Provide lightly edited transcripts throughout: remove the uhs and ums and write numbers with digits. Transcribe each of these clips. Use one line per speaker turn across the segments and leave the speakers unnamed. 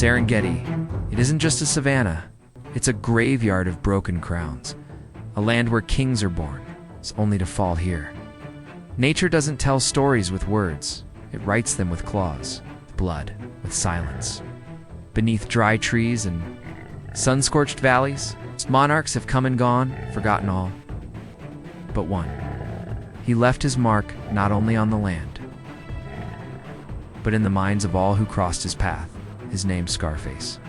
Serengeti, it isn't just a savanna, it's a graveyard of broken crowns, a land where kings are born, only to fall here. Nature doesn't tell stories with words, it writes them with claws, with blood, with silence. Beneath dry trees and sun-scorched valleys, monarchs have come and gone, forgotten all. But one. He left his mark not only on the land, but in the minds of all who crossed his path. His name Scarface.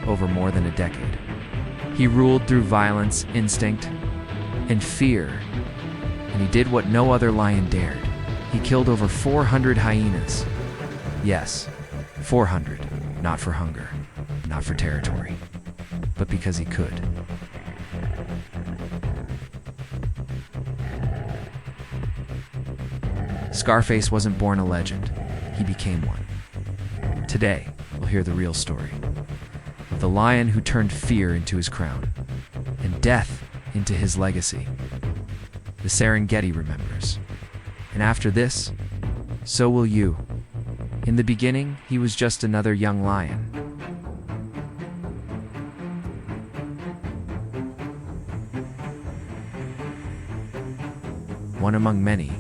Over more than a decade, he ruled through violence, instinct, and fear, and he did what no other lion dared. He killed over 400 hyenas. Yes, 400, not for hunger, not for territory, but because he could. Scarface wasn't born a legend, he became one. Today, we'll hear the real story of the lion who turned fear into his crown and death into his legacy. The Serengeti remembers. And after this, so will you. In the beginning, he was just another young lion. One among many,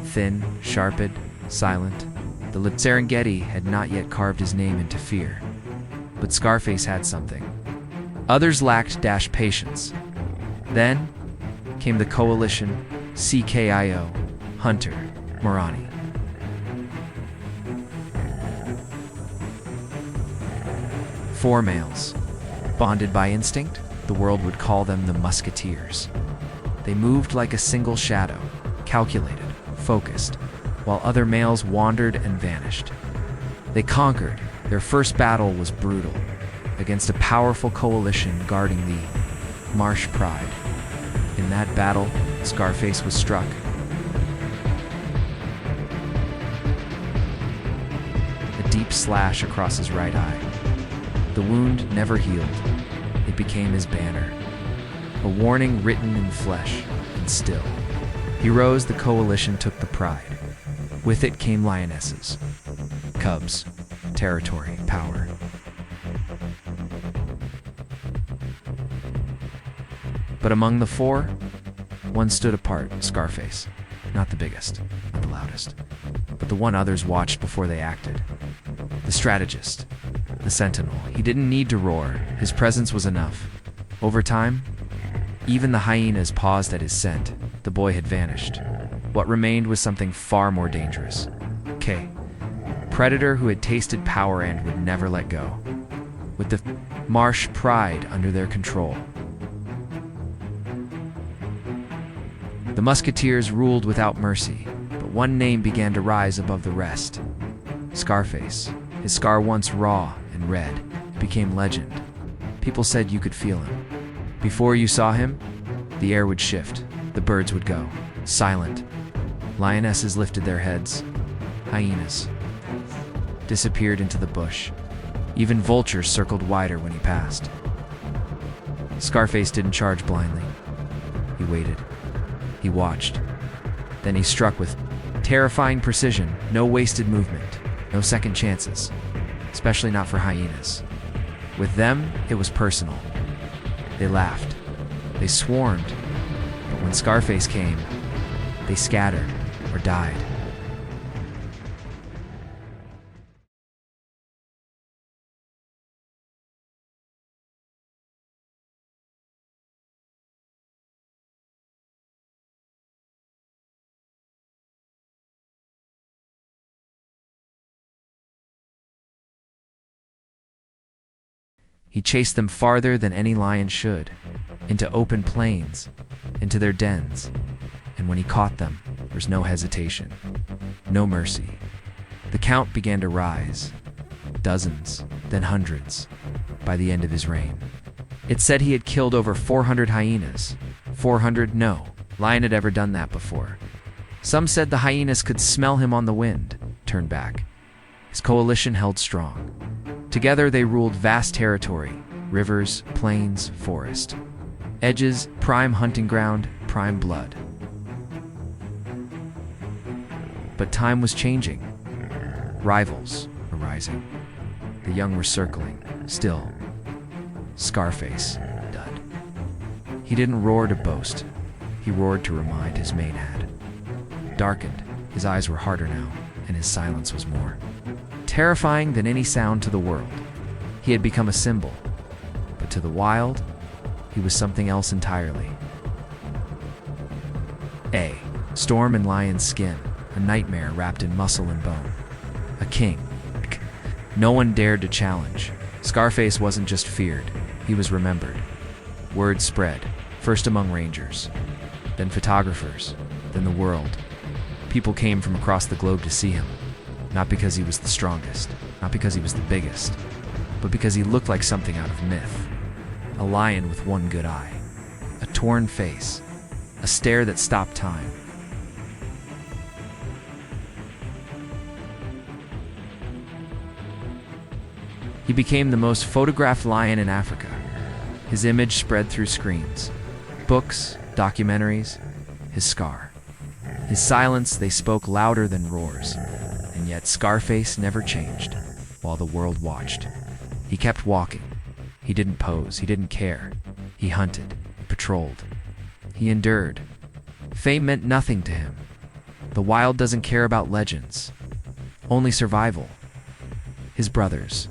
thin, sharpened, silent. The Serengeti had not yet carved his name into fear. But Scarface had something. Others lacked patience. Then came the coalition, CKIO, Hunter, Morani. Four males. Bonded by instinct, the world would call them the musketeers. They moved like a single shadow, calculated, focused, while other males wandered and vanished. They conquered. Their first battle was brutal, against a powerful coalition guarding the marsh pride. In that battle, Scarface was struck. A deep slash across his right eye. The wound never healed. It became his banner. A warning written in flesh and still. Heroes, the coalition took the pride. With it came lionesses, cubs, territory, power. But among the four, one stood apart, Scarface. Not the biggest, not the loudest, but the one others watched before they acted. The strategist, the sentinel. He didn't need to roar. His presence was enough. Over time, even the hyenas paused at his scent. The boy had vanished. What remained was something far more dangerous. Predator who had tasted power and would never let go. With the marsh pride under their control. The musketeers ruled without mercy, but one name began to rise above the rest. Scarface. His scar, once raw and red, became legend. People said you could feel him. Before you saw him, the air would shift, the birds would go, silent. Lionesses lifted their heads. Hyenas disappeared into the bush. Even vultures circled wider when he passed. Scarface didn't charge blindly. He waited. He watched. Then he struck with terrifying precision. No wasted movement. No second chances. Especially not for hyenas. With them, it was personal. They laughed. They swarmed. But when Scarface came, they scattered or died. He chased them farther than any lion should, into open plains, into their dens. And when he caught them, there was no hesitation, no mercy. The count began to rise. Dozens, then hundreds, by the end of his reign. It said he had killed over 400 hyenas. 400? No lion had ever done that before. Some said the hyenas could smell him on the wind, turn back. His coalition held strong. Together they ruled vast territory, rivers, plains, forest. Edges, prime hunting ground, prime blood. But time was changing. Rivals were rising. The young were circling, still. Scarface, dud. He didn't roar to boast. He roared to remind his mane had darkened. His eyes were harder now, and his silence was more terrifying than any sound to the world. He had become a symbol, but to the wild, he was something else entirely. A storm in lion's skin, a nightmare wrapped in muscle and bone. A king. No one dared to challenge. Scarface wasn't just feared, he was remembered. Word spread, first among rangers, then photographers, then the world. People came from across the globe to see him, not because he was the strongest, not because he was the biggest, but because he looked like something out of myth. A lion with one good eye, a torn face, a stare that stopped time. He became the most photographed lion in Africa. His image spread through screens, books, documentaries, his scar. His silence, they spoke louder than roars, and yet Scarface never changed while the world watched. He kept walking. He didn't pose, he didn't care. He hunted, patrolled. He endured. Fame meant nothing to him. The wild doesn't care about legends, only survival. His brothers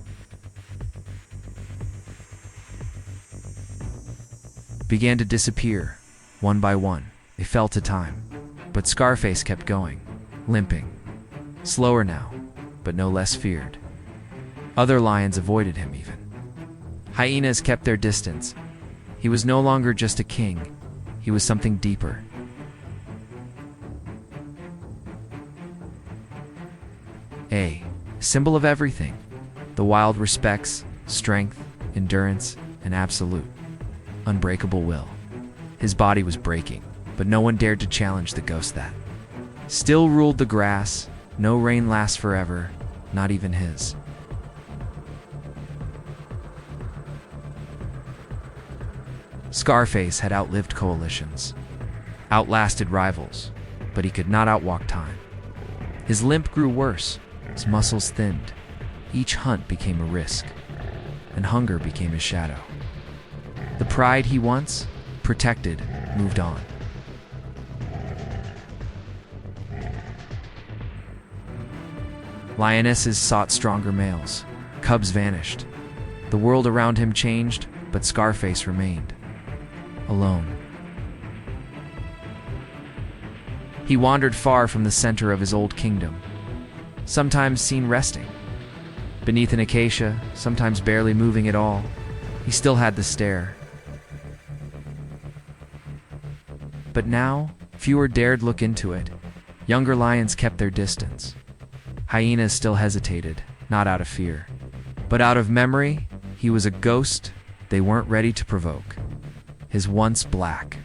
began to disappear, one by one. They fell to time. But Scarface kept going, limping. Slower now, but no less feared. Other lions avoided him even. Hyenas kept their distance. He was no longer just a king. He was something deeper. A symbol of everything. The wild respects strength, endurance, and absolute, unbreakable will. His body was breaking, but no one dared to challenge the ghost that still ruled the grass. No rain lasts forever, not even his. Scarface had outlived coalitions, outlasted rivals, but he could not outwalk time. His limp grew worse, his muscles thinned. Each hunt became a risk, and hunger became his shadow. The pride he once protected moved on. Lionesses sought stronger males. Cubs vanished. The world around him changed, but Scarface remained. Alone. He wandered far from the center of his old kingdom, sometimes seen resting beneath an acacia, sometimes barely moving at all. He still had the stare. But now, fewer dared look into it. Younger lions kept their distance. Hyenas still hesitated, not out of fear, but out of memory. He was a ghost they weren't ready to provoke. His once black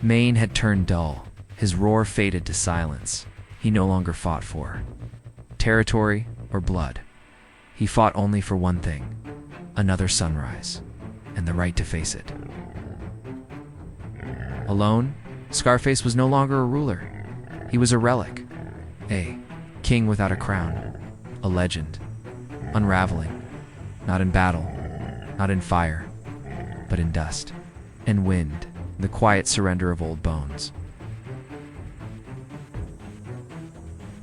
mane had turned dull. His roar faded to silence. He no longer fought for territory or blood. He fought only for one thing: another sunrise, and the right to face it. Alone, Scarface was no longer a ruler. He was a relic, a king without a crown, a legend, unraveling, not in battle, not in fire, but in dust and wind, the quiet surrender of old bones.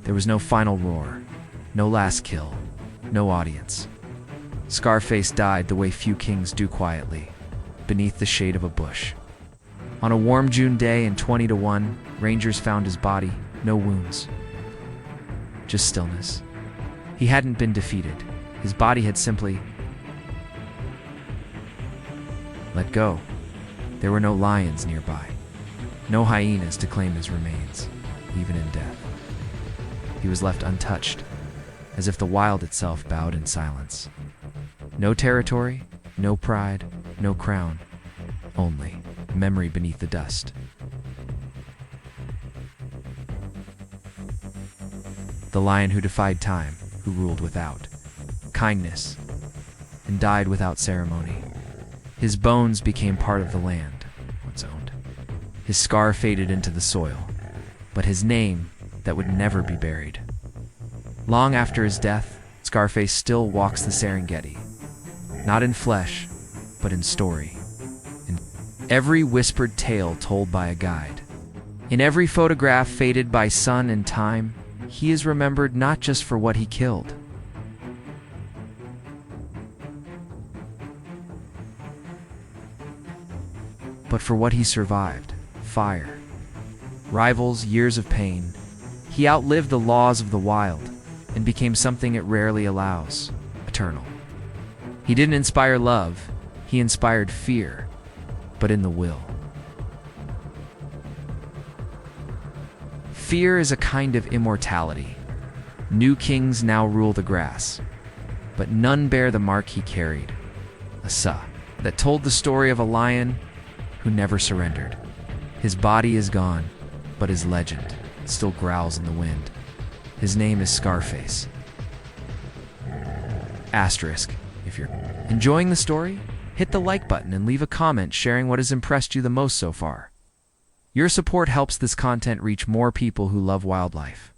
There was no final roar, no last kill, no audience. Scarface died the way few kings do, quietly, beneath the shade of a bush. On a warm June day in 20-1, rangers found his body, no wounds, just stillness. He hadn't been defeated. His body had simply let go. There were no lions nearby, no hyenas to claim his remains, even in death. He was left untouched, as if the wild itself bowed in silence. No territory, no pride, no crown, only memory beneath the dust. The lion who defied time, who ruled without kindness, and died without ceremony. His bones became part of the land, once owned. His scar faded into the soil, but his name, that would never be buried. Long after his death, Scarface still walks the Serengeti, not in flesh, but in story. In every whispered tale told by a guide. In every photograph faded by sun and time, he is remembered not just for what he killed, but for what he survived. Fire, rivals, years of pain. He outlived the laws of the wild and became something it rarely allows: eternal. He didn't inspire love, he inspired fear, but in the will. Fear is a kind of immortality. New kings now rule the grass, but none bear the mark he carried, a saw that told the story of a lion who never surrendered. His body is gone, but his legend still growls in the wind. His name is Scarface. Asterisk, if you're enjoying the story, hit the like button and leave a comment sharing what has impressed you the most so far. Your support helps this content reach more people who love wildlife.